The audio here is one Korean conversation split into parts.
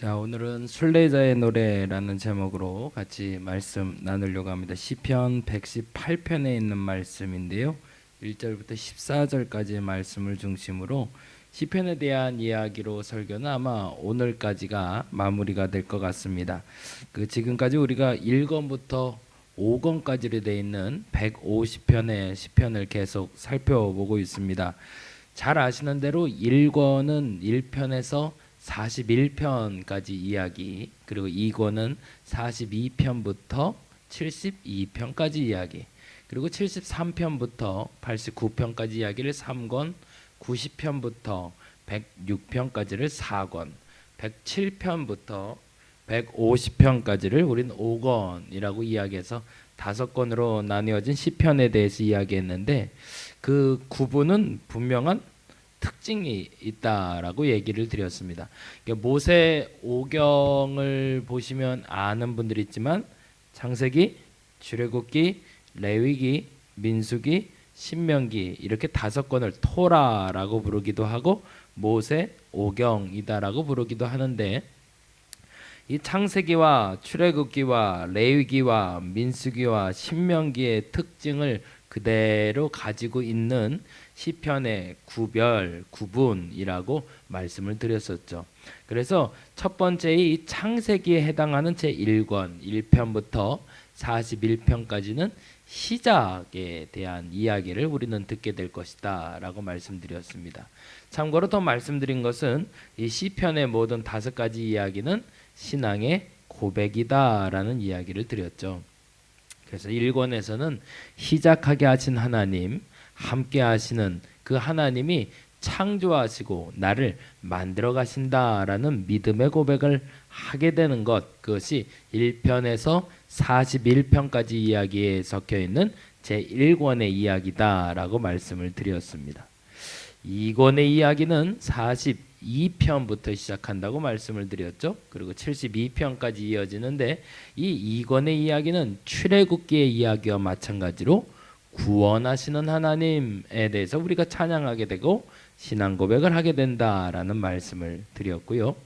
자, 오늘은 순례자의 노래라는 제목으로 같이 말씀 나누려고 합니다. 시편 118편에 있는 말씀인데요. 1절부터 14절까지의 말씀을 중심으로 시편에 대한 이야기로 설교는 아마 오늘까지가 마무리가 될 것 같습니다. 지금까지 우리가 1권부터 5권까지로 되어 있는 150편의 시편을 계속 살펴보고 있습니다. 잘 아시는 대로 1권은 1편에서 41편까지 이야기, 그리고 2권은 42편부터 72편까지 이야기, 그리고 73편부터 89편까지 이야기를 3권, 90편부터 106편까지를 4권, 107편부터 150편까지를 우린 5권이라고 이야기해서 5권으로 나뉘어진 시편에 대해서 이야기했는데, 그 구분은 분명한 특징이 있다라고 얘기를 드렸습니다. 모세 오경을 보시면 아는 분들이 있지만 창세기, 출애굽기, 레위기, 민수기, 신명기 이렇게 5권을 토라라고 부르기도 하고 모세 오경이다라고 부르기도 하는데, 이 창세기와 출애굽기와 레위기와 민수기와 신명기의 특징을 그대로 가지고 있는 시편의 구분이라고 말씀을 드렸었죠. 그래서 첫 번째 이 창세기에 해당하는 제1권 1편부터 41편까지는 시작에 대한 이야기를 우리는 듣게 될 것이다 라고 말씀드렸습니다. 참고로 더 말씀드린 것은 이 시편의 모든 5가지 이야기는 신앙의 고백이다 라는 이야기를 드렸죠. 그래서 1권에서는 시작하게 하신 하나님, 함께 하시는 그 하나님이 창조하시고 나를 만들어 가신다라는 믿음의 고백을 하게 되는 것, 그것이 1편에서 41편까지 이야기에 적혀 있는 제1권의 이야기다라고 말씀을 드렸습니다. 2권의 이야기는 42편부터 시작한다고 말씀을 드렸죠. 그리고 72편까지 이어지는데, 이 2권의 이야기는 출애굽기의 이야기와 마찬가지로 구원하시는 하나님에 대해서 우리가 찬양하게 되고 신앙 고백을 하게 된다라는 말씀을 드렸고요.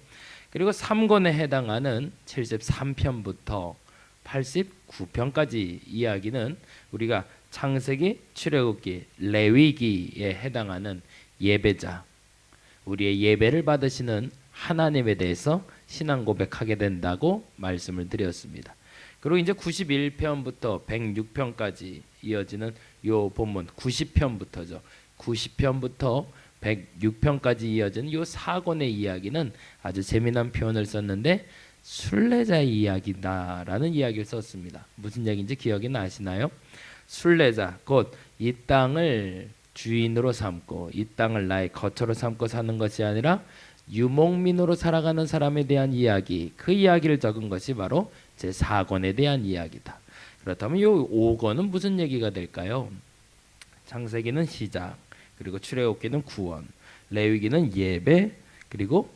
그리고 3권에 해당하는 73편부터 89편까지 이야기는 우리가 창세기, 출애굽기, 레위기에 해당하는 예배자, 우리의 예배를 받으시는 하나님에 대해서 신앙 고백하게 된다고 말씀을 드렸습니다. 그리고 이제 91편부터 106편까지 이어지는 요 본문 90편부터죠. 90편부터 106편까지 이어지는 요 4권의 이야기는 아주 재미난 표현을 썼는데 순례자의 이야기다라는 이야기를 썼습니다. 무슨 얘기인지 기억이 나시나요? 순례자, 곧 이 땅을 주인으로 삼고 이 땅을 나의 거처로 삼고 사는 것이 아니라 유목민으로 살아가는 사람에 대한 이야기, 그 이야기를 적은 것이 바로 제4권에 대한 이야기다. 그렇다면 이 5권은 무슨 얘기가 될까요? 창세기는 시작, 그리고 출애굽기는 구원, 레위기는 예배, 그리고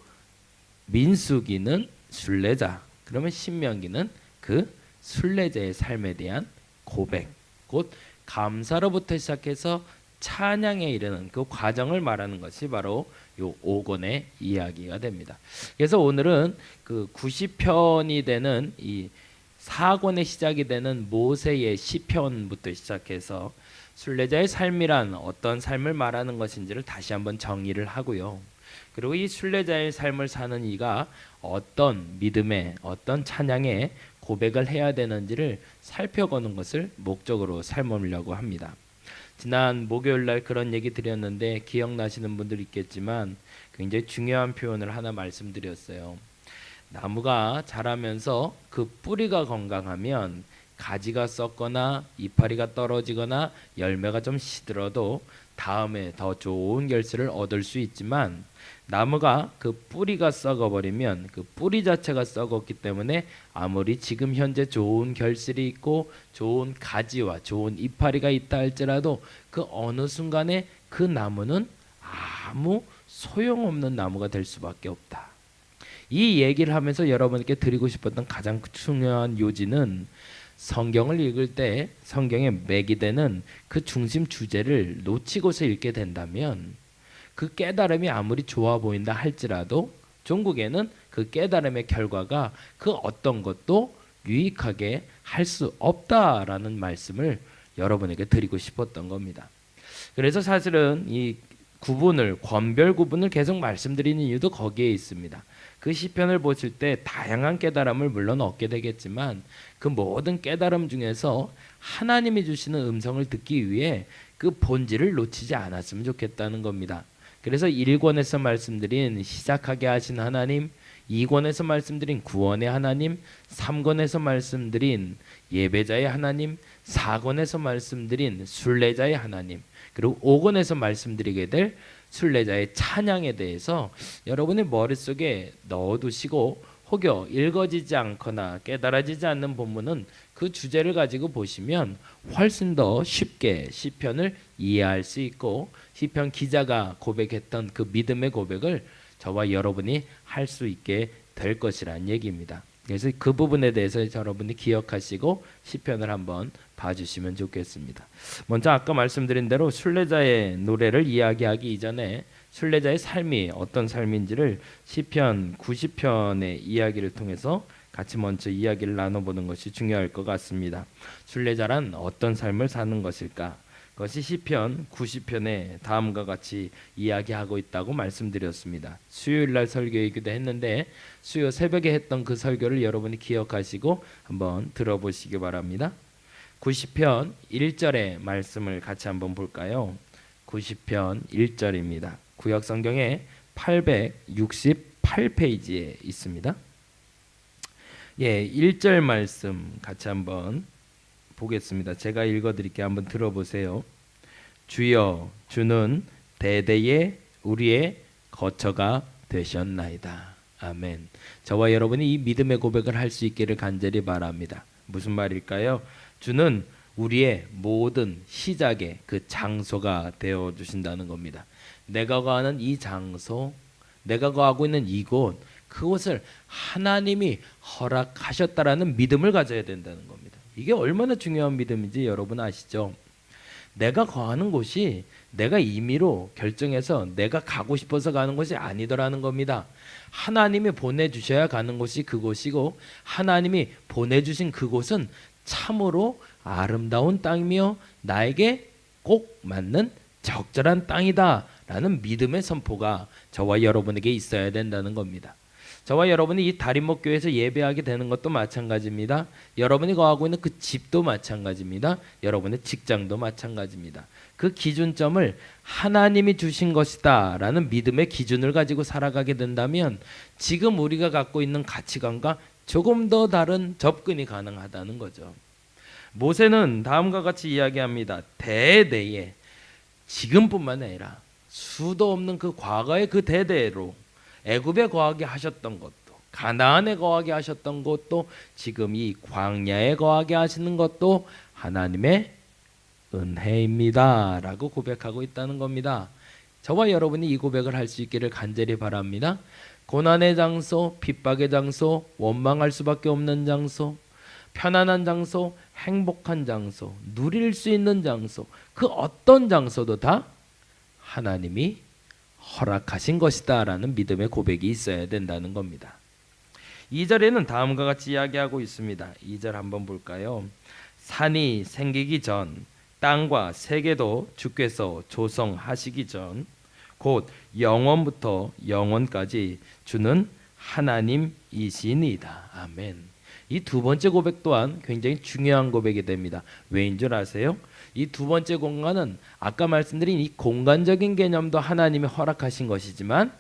민수기는 순례자, 그러면 신명기는 그 순례자의 삶에 대한 고백, 곧 감사로부터 시작해서 찬양에 이르는 그 과정을 말하는 것이 바로 요 5권의 이야기가 됩니다. 그래서 오늘은 그 90편이 되는 이 4권의 시작이 되는 모세의 시편부터 시작해서 순례자의 삶이란 어떤 삶을 말하는 것인지를 다시 한번 정의를 하고요. 그리고 이 순례자의 삶을 사는 이가 어떤 믿음의, 어떤 찬양의 고백을 해야 되는지를 살펴보는 것을 목적으로 삼으려고 합니다. 지난 목요일 날 그런 얘기 드렸는데 기억나시는 분들 있겠지만 굉장히 중요한 표현을 하나 말씀드렸어요. 나무가 자라면서 그 뿌리가 건강하면 가지가 썩거나 이파리가 떨어지거나 열매가 좀 시들어도 다음에 더 좋은 결실을 얻을 수 있지만, 나무가 그 뿌리가 썩어버리면 그 뿌리 자체가 썩었기 때문에 아무리 지금 현재 좋은 결실이 있고 좋은 가지와 좋은 이파리가 있다 할지라도 그 어느 순간에 그 나무는 아무 소용없는 나무가 될 수밖에 없다. 이 얘기를 하면서 여러분께 드리고 싶었던 가장 중요한 요지는, 성경을 읽을 때 성경에 맥이 되는 그 중심 주제를 놓치고서 읽게 된다면 그 깨달음이 아무리 좋아 보인다 할지라도 종국에는 그 깨달음의 결과가 그 어떤 것도 유익하게 할 수 없다라는 말씀을 여러분에게 드리고 싶었던 겁니다. 그래서 사실은 이 권별 구분을 계속 말씀드리는 이유도 거기에 있습니다. 그 시편을 보실 때 다양한 깨달음을 물론 얻게 되겠지만 그 모든 깨달음 중에서 하나님이 주시는 음성을 듣기 위해 그 본질을 놓치지 않았으면 좋겠다는 겁니다. 그래서 1권에서 말씀드린 시작하게 하신 하나님, 2권에서 말씀드린 구원의 하나님, 3권에서 말씀드린 예배자의 하나님, 4권에서 말씀드린 순례자의 하나님, 그리고 5권에서 말씀드리게 될 순례자의 찬양에 대해서 여러분의 머릿속에 넣어두시고 혹여 읽어지지 않거나 깨달아지지 않는 본문은 그 주제를 가지고 보시면 훨씬 더 쉽게 시편을 이해할 수 있고 시편 기자가 고백했던 그 믿음의 고백을 저와 여러분이 할 수 있게 될 것이란 얘기입니다. 그래서 그 부분에 대해서 여러분이 기억하시고 시편을 한번 봐주시면 좋겠습니다. 먼저 아까 말씀드린 대로 순례자의 노래를 이야기하기 이전에 순례자의 삶이 어떤 삶인지를 시편 90편의 이야기를 통해서 같이 먼저 이야기를 나눠보는 것이 중요할 것 같습니다. 순례자란 어떤 삶을 사는 것일까? 그것이 시편 90편에 다음과 같이 이야기하고 있다고 말씀드렸습니다. 수요일날 설교이기도 했는데 수요 새벽에 했던 그 설교를 여러분이 기억하시고 한번 들어보시기 바랍니다. 90편 1절의 말씀을 같이 한번 볼까요? 90편 1절입니다. 구약성경에 868페이지에 있습니다. 1절 말씀 같이 한번 보겠습니다. 제가 읽어드릴게요. 한번 들어보세요. 주여, 주는 대대에 우리의 거처가 되셨나이다. 아멘. 저와 여러분이 이 믿음의 고백을 할 수 있기를 간절히 바랍니다. 무슨 말일까요? 주는 우리의 모든 시작의 그 장소가 되어 주신다는 겁니다. 내가 거하는 이 장소, 내가 거하고 있는 이곳, 그곳을 하나님이 허락하셨다라는 믿음을 가져야 된다는 겁니다. 이게 얼마나 중요한 믿음인지 여러분 아시죠? 내가 거하는 곳이 내가 임의로 결정해서 내가 가고 싶어서 가는 곳이 아니더라는 겁니다. 하나님이 보내주셔야 가는 곳이 그곳이고 하나님이 보내주신 그곳은 참으로 아름다운 땅이며 나에게 꼭 맞는 적절한 땅이다 라는 믿음의 선포가 저와 여러분에게 있어야 된다는 겁니다. 저와 여러분이 이 다림목교회에서 예배하게 되는 것도 마찬가지입니다. 여러분이 거하고 있는 그 집도 마찬가지입니다. 여러분의 직장도 마찬가지입니다. 그 기준점을 하나님이 주신 것이다 라는 믿음의 기준을 가지고 살아가게 된다면 지금 우리가 갖고 있는 가치관과 조금 더 다른 접근이 가능하다는 거죠. 모세는 다음과 같이 이야기합니다. 대대에, 지금뿐만 아니라 수도 없는 그 과거의 그 대대로 애굽에 거하게 하셨던 것도, 가나안에 거하게 하셨던 것도, 지금 이 광야에 거하게 하시는 것도 하나님의 은혜입니다 라고 고백하고 있다는 겁니다. 저와 여러분이 이 고백을 할 수 있기를 간절히 바랍니다. 고난의 장소, 핍박의 장소, 원망할 수밖에 없는 장소, 편안한 장소, 행복한 장소, 누릴 수 있는 장소, 그 어떤 장소도 다 하나님이 허락하신 것이다 라는 믿음의 고백이 있어야 된다는 겁니다. 2절에는 다음과 같이 이야기하고 있습니다. 2절 한번 볼까요? 산이 생기기 전 땅과 세계도 주께서 조성하시기 전 곧 영원부터 영원까지 주는 하나님이시니이다. 아멘. 이 두 번째 고백 또한 굉장히 중요한 고백이 됩니다. 왜인 줄 아세요? 이 두 번째 공간은 아까 말씀드린 이 공간적인 개념도 하나님이 허락하신 것이지만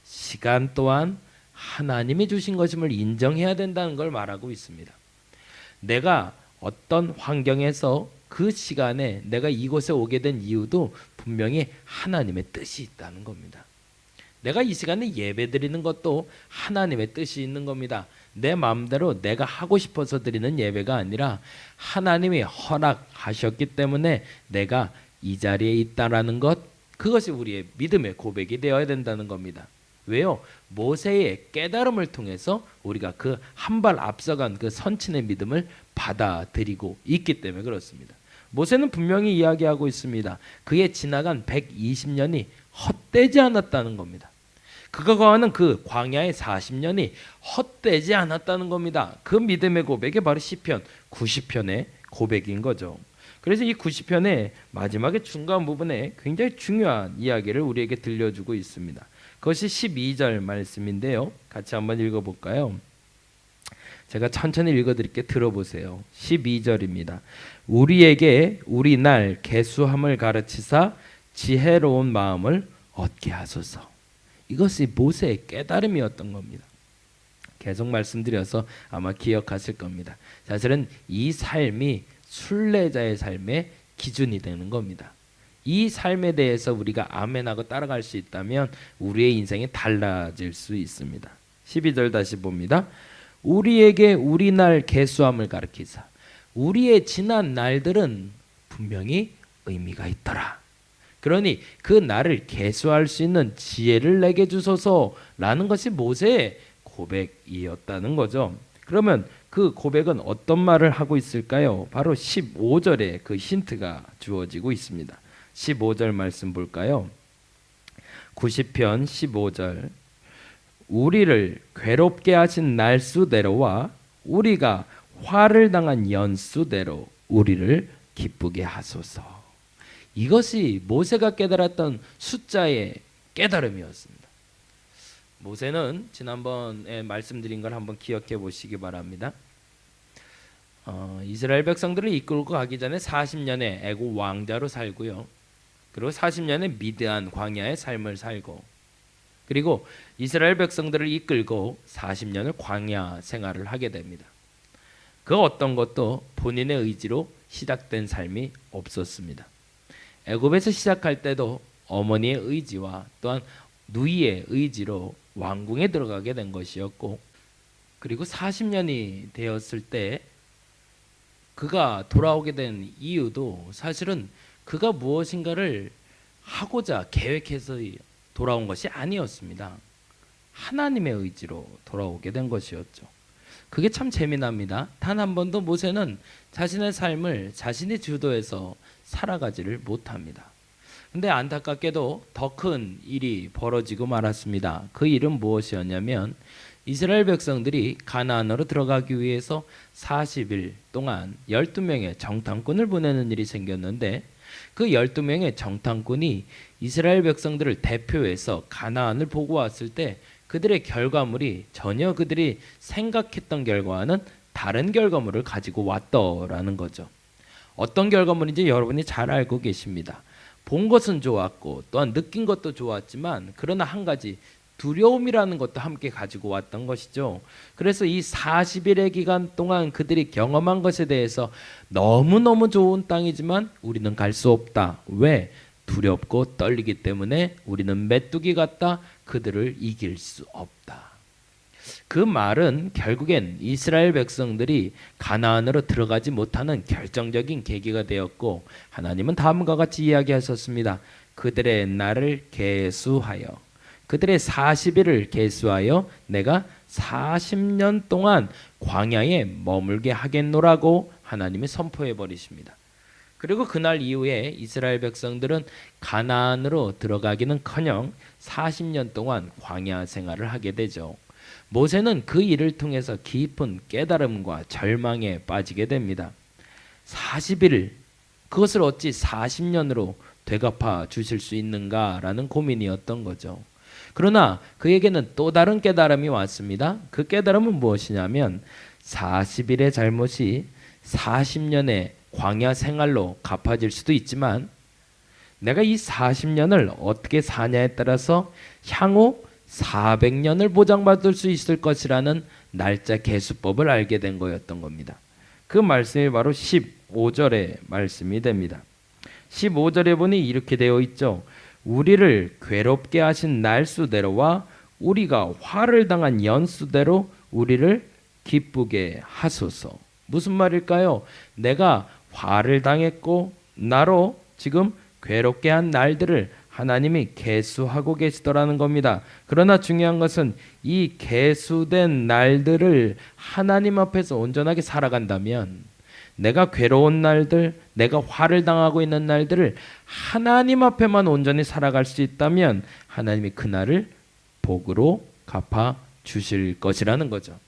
시간 또한 하나님이 주신 것임을 인정해야 된다는 걸 말하고 있습니다. 내가 어떤 환경에서 그 시간에 내가 이곳에 오게 된 이유도 분명히 하나님의 뜻이 있다는 겁니다. 내가 이 시간에 예배 드리는 것도 하나님의 뜻이 있는 겁니다. 내 마음대로 내가 하고 싶어서 드리는 예배가 아니라 하나님이 허락하셨기 때문에 내가 이 자리에 있다라는 것, 그것이 우리의 믿음의 고백이 되어야 된다는 겁니다. 왜요? 모세의 깨달음을 통해서 우리가 그 한 발 앞서간 그 선친의 믿음을 받아들이고 있기 때문에 그렇습니다. 모세는 분명히 이야기하고 있습니다. 그의 지나간 120년이 헛되지 않았다는 겁니다. 그가 거하는 그 광야의 40년이 헛되지 않았다는 겁니다. 그 믿음의 고백이 바로 시편 90편의 고백인 거죠. 그래서 이 90편의 마지막에 중간 부분에 굉장히 중요한 이야기를 우리에게 들려주고 있습니다. 그것이 12절 말씀인데요. 같이 한번 읽어볼까요? 제가 천천히 읽어드릴게 들어보세요. 12절입니다. 우리에게 우리 날 계수함을 가르치사 지혜로운 마음을 얻게 하소서. 이것이 모세의 깨달음이었던 겁니다. 계속 말씀드려서 아마 기억하실 겁니다. 사실은 이 삶이 순례자의 삶의 기준이 되는 겁니다. 이 삶에 대해서 우리가 아멘하고 따라갈 수 있다면 우리의 인생이 달라질 수 있습니다. 12절 다시 봅니다. 우리에게 우리 날 계수함을 가르치사. 우리의 지난 날들은 분명히 의미가 있더라. 그러니 그 날을 계수할 수 있는 지혜를 내게 주소서라는 것이 모세의 고백이었다는 거죠. 그러면 그 고백은 어떤 말을 하고 있을까요? 바로 15절에 그 힌트가 주어지고 있습니다. 15절 말씀 볼까요? 90편 15절. 우리를 괴롭게 하신 날수대로와 우리가 화를 당한 연수대로 우리를 기쁘게 하소서. 이것이 모세가 깨달았던 숫자의 깨달음이었습니다. 모세는 지난번에 말씀드린 걸 한번 기억해 보시기 바랍니다. 이스라엘 백성들을 이끌고 가기 전에 40년의 애굽 왕자로 살고요. 그리고 40년의 미드안 광야의 삶을 살고, 그리고 이스라엘 백성들을 이끌고 40년을 광야 생활을 하게 됩니다. 그 어떤 것도 본인의 의지로 시작된 삶이 없었습니다. 애굽에서 시작할 때도 어머니의 의지와 또한 누이의 의지로 왕궁에 들어가게 된 것이었고, 그리고 40년이 되었을 때 그가 돌아오게 된 이유도 사실은 그가 무엇인가를 하고자 계획해서 돌아온 것이 아니었습니다. 하나님의 의지로 돌아오게 된 것이었죠. 그게 참 재미납니다. 단 한 번도 모세는 자신의 삶을 자신이 주도해서 살아가지를 못합니다. 근데 안타깝게도 더 큰 일이 벌어지고 말았습니다. 그 일은 무엇이었냐면 이스라엘 백성들이 가나안으로 들어가기 위해서 40일 동안 12명의 정탐꾼을 보내는 일이 생겼는데, 그 12명의 정탐꾼이 이스라엘 백성들을 대표해서 가나안을 보고 왔을 때 그들의 결과물이 전혀 그들이 생각했던 결과와는 다른 결과물을 가지고 왔더라는 거죠. 어떤 결과물인지 여러분이 잘 알고 계십니다. 본 것은 좋았고 또한 느낀 것도 좋았지만, 그러나 한 가지 두려움이라는 것도 함께 가지고 왔던 것이죠. 그래서 이 40일의 기간 동안 그들이 경험한 것에 대해서 너무너무 좋은 땅이지만 우리는 갈 수 없다. 왜? 두렵고 떨리기 때문에 우리는 메뚜기 같다. 그들을 이길 수 없다. 그 말은 결국엔 이스라엘 백성들이 가나안으로 들어가지 못하는 결정적인 계기가 되었고, 하나님은 다음과 같이 이야기하셨습니다. 그들의 날을 계수하여, 그들의 40일을 계수하여 내가 40년 동안 광야에 머물게 하겠노라고 하나님이 선포해 버리십니다. 그리고 그날 이후에 이스라엘 백성들은 가나안으로 들어가기는커녕 40년 동안 광야 생활을 하게 되죠. 모세는 그 일을 통해서 깊은 깨달음과 절망에 빠지게 됩니다. 40일, 그것을 어찌 40년으로 되갚아 주실 수 있는가라는 고민이었던 거죠. 그러나 그에게는 또 다른 깨달음이 왔습니다. 그 깨달음은 무엇이냐면 40일의 잘못이 40년의 광야 생활로 갚아질 수도 있지만, 내가 이 40년을 어떻게 사냐에 따라서 향후 400년을 보장받을 수 있을 것이라는 날짜 계수법을 알게 된 거였던 겁니다. 그 말씀이 바로 15절의 말씀이 됩니다. 15절에 보니 이렇게 되어 있죠. 우리를 괴롭게 하신 날수대로와 우리가 화를 당한 연수대로 우리를 기쁘게 하소서. 무슨 말일까요? 내가 화를 당했고 나로 지금 괴롭게 한 날들을 하나님이 계수하고 계시더라는 겁니다. 그러나 중요한 것은 이 계수된 날들을 하나님 앞에서 온전하게 살아간다면, 내가 괴로운 날들, 내가 화를 당하고 있는 날들을 하나님 앞에만 온전히 살아갈 수 있다면 하나님이 그 날을 복으로 갚아 주실 것이라는 거죠.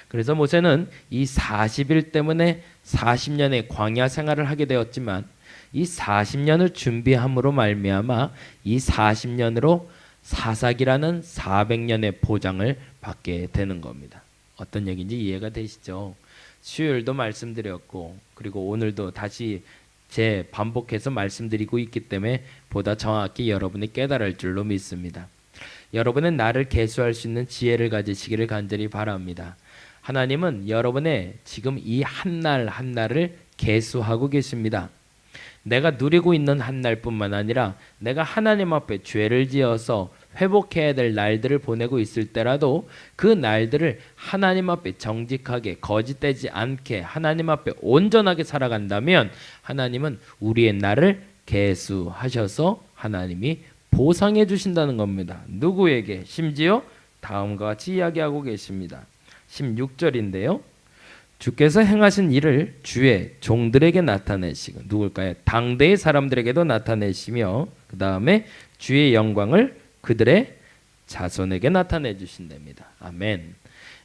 그래서 모세는 이 40일 때문에 40년의 광야 생활을 하게 되었지만 이 40년을 준비함으로 말미암아 이 40년으로 사사기라는 400년의 보장을 받게 되는 겁니다. 어떤 얘기인지 이해가 되시죠? 수요일도 말씀드렸고 그리고 오늘도 다시 반복해서 말씀드리고 있기 때문에 보다 정확히 여러분이 깨달을 줄로 믿습니다. 여러분은 나를 계수할 수 있는 지혜를 가지시기를 간절히 바랍니다. 하나님은 여러분의 지금 이 한 날 한 날을 계수하고 계십니다. 내가 누리고 있는 한 날뿐만 아니라 내가 하나님 앞에 죄를 지어서 회복해야 될 날들을 보내고 있을 때라도 그 날들을 하나님 앞에 정직하게 거짓되지 않게 하나님 앞에 온전하게 살아간다면 하나님은 우리의 날을 계수하셔서 하나님이 보상해 주신다는 겁니다. 누구에게? 심지어 다음과 같이 이야기하고 계십니다. 16절인데요. 주께서 행하신 일을 주의 종들에게 나타내시고 누굴까요? 당대의 사람들에게도 나타내시며 그 다음에 주의 영광을 그들의 자손에게 나타내 주신답니다. 아멘.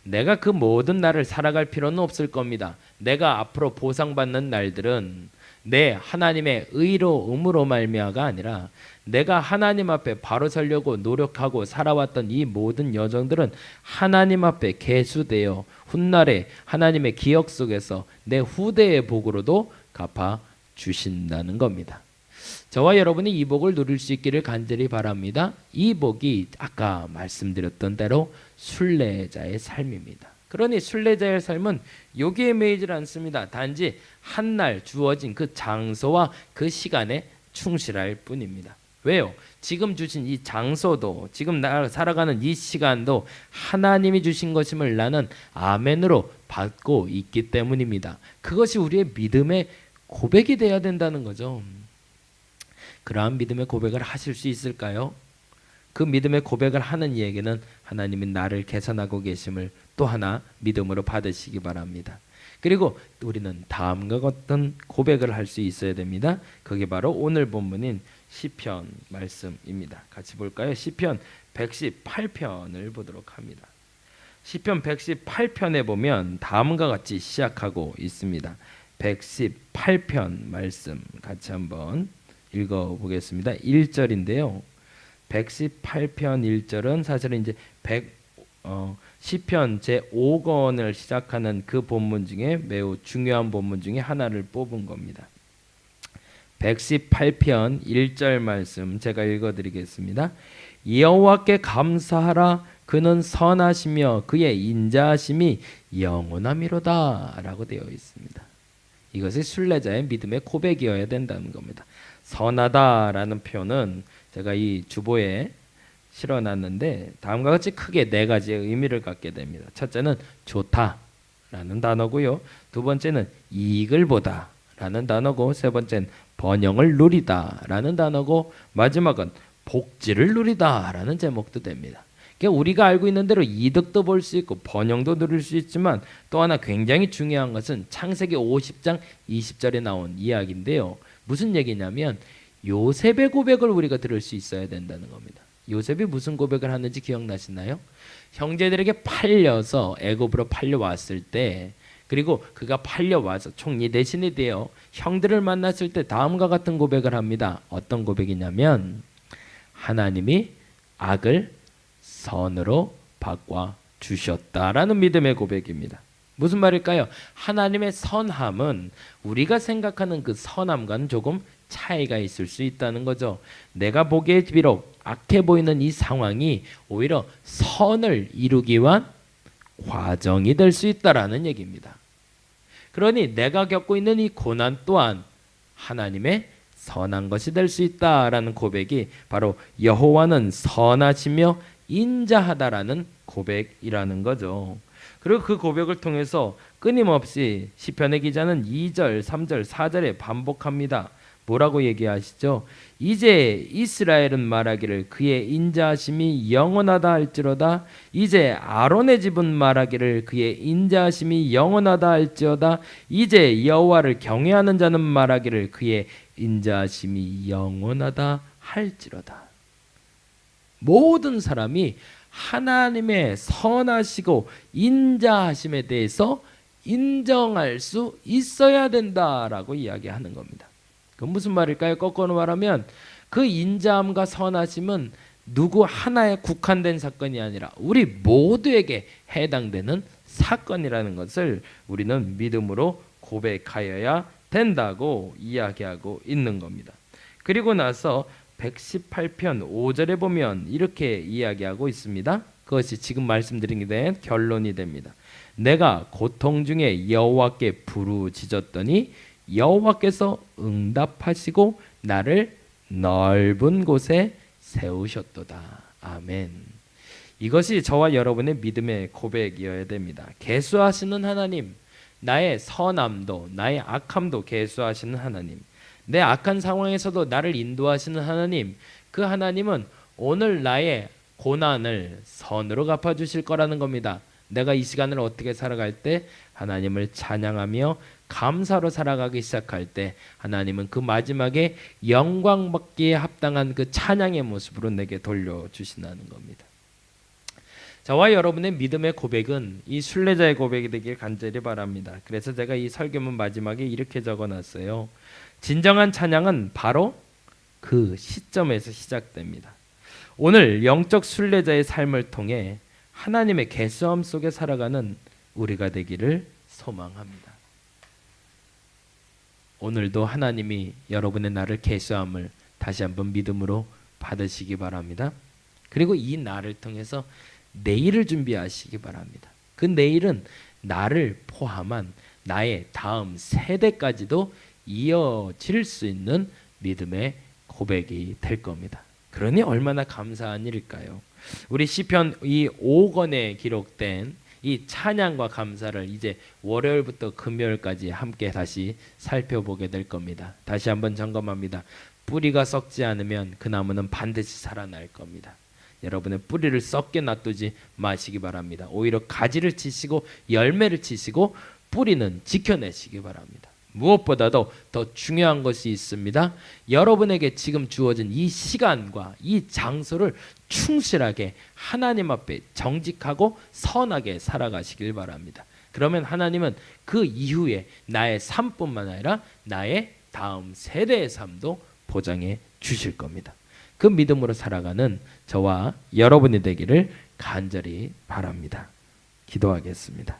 내가 그 모든 날을 살아갈 필요는 없을 겁니다. 내가 앞으로 보상받는 날들은 내 하나님의 의로움으로 말미암아가 아니라 내가 하나님 앞에 바로 서려고 노력하고 살아왔던 이 모든 여정들은 하나님 앞에 계수되어 훗날에 하나님의 기억 속에서 내 후대의 복으로도 갚아 주신다는 겁니다. 저와 여러분이 이 복을 누릴 수 있기를 간절히 바랍니다. 이 복이 아까 말씀드렸던 대로 순례자의 삶입니다. 그러니 순례자의 삶은 여기에 매이질 않습니다. 단지 한날 주어진 그 장소와 그 시간에 충실할 뿐입니다. 왜요? 지금 주신 이 장소도 지금 나 살아가는 이 시간도 하나님이 주신 것임을 나는 아멘으로 받고 있기 때문입니다. 그것이 우리의 믿음의 고백이 되어야 된다는 거죠. 그러한 믿음의 고백을 하실 수 있을까요? 그 믿음의 고백을 하는 이에게는 하나님이 나를 계산하고 계심을 또 하나 믿음으로 받으시기 바랍니다. 그리고 우리는 다음과 같은 고백을 할 수 있어야 됩니다. 그게 바로 오늘 본문인 시편 말씀입니다. 같이 볼까요? 시편 118편을 보도록 합니다. 시편 118편에 보면 다음과 같이 시작하고 있습니다. 118편 말씀 같이 한번 읽어보겠습니다. 1절인데요. 118편 1절은 사실은 이제 시편 제5권을 시작하는 그 본문 중에 매우 중요한 본문 중에 하나를 뽑은 겁니다. 118편 1절 말씀 제가 읽어드리겠습니다. 여호와께 감사하라. 그는 선하시며 그의 인자하심이 영원함이로다 라고 되어 있습니다. 이것이 순례자의 믿음의 고백이어야 된다는 겁니다. 선하다라는 표현은 제가 이 주보에 실어놨는데 다음과 같이 크게 네 가지의 의미를 갖게 됩니다. 첫째는 좋다라는 단어고요. 두 번째는 이익을 보다라는 단어고 세 번째는 번영을 누리다라는 단어고 마지막은 복지를 누리다라는 제목도 됩니다. 그러니까 우리가 알고 있는 대로 이득도 볼 수 있고 번영도 누릴 수 있지만 또 하나 굉장히 중요한 것은 창세기 50장 20절에 나온 이야기인데요. 무슨 얘기냐면 요셉의 고백을 우리가 들을 수 있어야 된다는 겁니다. 요셉이 무슨 고백을 하는지 기억나시나요? 형제들에게 팔려서 애굽으로 팔려왔을 때 그리고 그가 팔려와서 총리 대신이 되어 형들을 만났을 때 다음과 같은 고백을 합니다. 어떤 고백이냐면 하나님이 악을 선으로 바꿔 주셨다라는 믿음의 고백입니다. 무슨 말일까요? 하나님의 선함은 우리가 생각하는 그 선함과는 조금 차이가 있을 수 있다는 거죠. 내가 보기에 비록 악해 보이는 이 상황이 오히려 선을 이루기 위한 과정이 될 수 있다라는 얘기입니다. 그러니 내가 겪고 있는 이 고난 또한 하나님의 선한 것이 될 수 있다라는 고백이 바로 여호와는 선하시며 인자하다라는 고백이라는 거죠. 그리고 그 고백을 통해서 끊임없이 시편의 기자는 2절, 3절, 4절에 반복합니다. 뭐라고 얘기하시죠? 이제 이스라엘은 말하기를 그의 인자하심이 영원하다 할지로다. 이제 아론의 집은 말하기를 그의 인자하심이 영원하다 할지어다. 이제 여호와를 경외하는 자는 말하기를 그의 인자하심이 영원하다 할지로다. 모든 사람이 하나님의 선하시고 인자하심에 대해서 인정할 수 있어야 된다라고 이야기하는 겁니다. 그 무슨 말일까요? 거꾸로 말하면 그 인자함과 선하심은 누구 하나에 국한된 사건이 아니라 우리 모두에게 해당되는 사건이라는 것을 우리는 믿음으로 고백하여야 된다고 이야기하고 있는 겁니다. 그리고 나서 118편 5절에 보면 이렇게 이야기하고 있습니다. 그것이 지금 말씀드린 게 결론이 됩니다. 내가 고통 중에 여호와께 부르짖었더니 여호와께서 응답하시고 나를 넓은 곳에 세우셨도다. 아멘. 이것이 저와 여러분의 믿음의 고백이어야 됩니다. 계수하시는 하나님, 나의 선함도 나의 악함도 계수하시는 하나님, 내 악한 상황에서도 나를 인도하시는 하나님, 그 하나님은 오늘 나의 고난을 선으로 갚아주실 거라는 겁니다. 내가 이 시간을 어떻게 살아갈 때 하나님을 찬양하며 감사로 살아가기 시작할 때 하나님은 그 마지막에 영광 받기에 합당한 그 찬양의 모습으로 내게 돌려주신다는 겁니다. 저와 여러분의 믿음의 고백은 이 순례자의 고백이 되길 간절히 바랍니다. 그래서 제가 이 설교문 마지막에 이렇게 적어놨어요. 진정한 찬양은 바로 그 시점에서 시작됩니다. 오늘 영적 순례자의 삶을 통해 하나님의 계수함 속에 살아가는 우리가 되기를 소망합니다. 오늘도 하나님이 여러분의 나를 계수함을 다시 한번 믿음으로 받으시기 바랍니다. 그리고 이 날을 통해서 내일을 준비하시기 바랍니다. 그 내일은 나를 포함한 나의 다음 세대까지도 이어질 수 있는 믿음의 고백이 될 겁니다. 그러니 얼마나 감사한 일일까요? 우리 시편 이 5권에 기록된 이 찬양과 감사를 이제 월요일부터 금요일까지 함께 다시 살펴보게 될 겁니다. 다시 한번 점검합니다. 뿌리가 썩지 않으면 그 나무는 반드시 살아날 겁니다. 여러분의 뿌리를 썩게 놔두지 마시기 바랍니다. 오히려 가지를 치시고 열매를 치시고 뿌리는 지켜내시기 바랍니다. 무엇보다도 더 중요한 것이 있습니다. 여러분에게 지금 주어진 이 시간과 이 장소를 충실하게 하나님 앞에 정직하고 선하게 살아가시길 바랍니다. 그러면 하나님은 그 이후에 나의 삶뿐만 아니라 나의 다음 세대의 삶도 보장해 주실 겁니다. 그 믿음으로 살아가는 저와 여러분이 되기를 간절히 바랍니다. 기도하겠습니다.